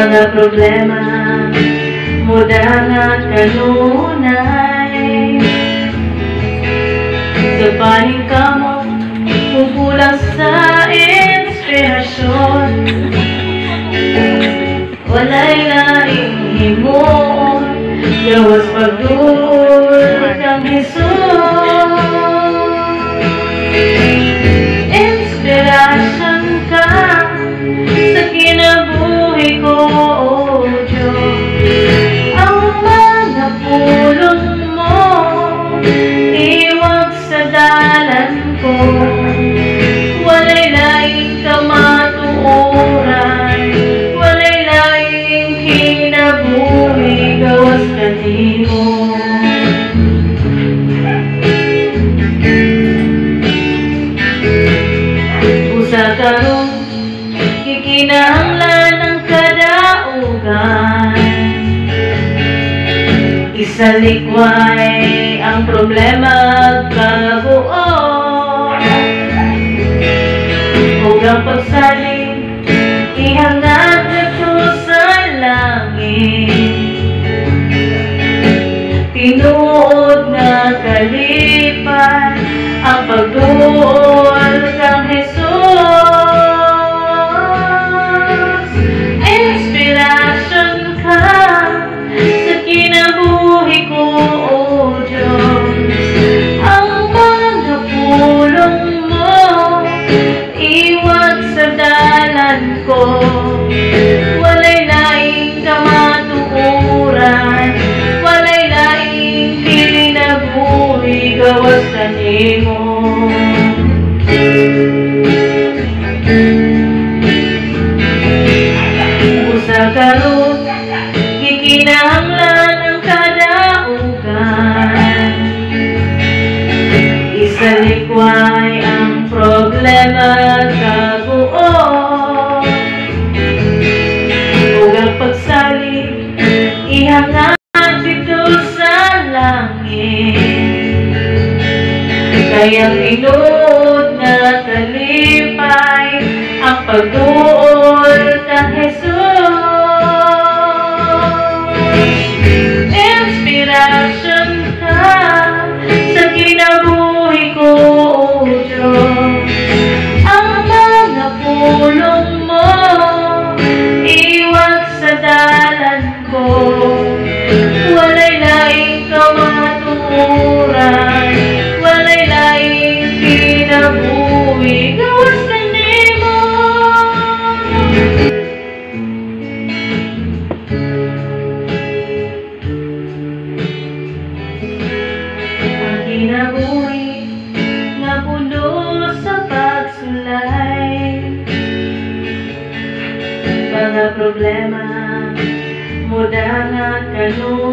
Mga problema muda nga kanunay, gabahin ka mo kukulang sa inspirasyon. Walay laing himon gawas pagduol kang Jesus. Inspirasyon ka sa kinabuhi ko, O Diyos. Ang mga pulong mo iwag sa dalan ko. Walay laing kamatuoran, walay laing kinabuhi gawas kanimo. Usa karong kikinahanglan ng kadaugan, isalikway ang problema kabuo. Huwag ang pagsaling ihangad dito sa langit. Tinuod na kalipay ang pagduol kang Jesus. Inspirasyon ka sa kinabuhi ko, O Diyos. Ang mga pulong mo iwag sa dalan ko. Walay laing kamatuoran, walay laing kinabuhi gawas kanimo. Usa karon kikinahanglan ng kadaugan, isalikway ang problema kabuo. Huwag ang pagsaling ihangad dito sa langit. Kayang inuod na kalipay ang pagduol kang Jesus. Inspirasyon ka sa kinabuhi ko, O Diyos. Ang mga pulong mo iwag sa dalan ko. Walay laing kamatuoran, walay laing kinabuhi gawas kanimo. Ang kinabuhi nga puno sa pagsulay, mga problema muda nga kanunay.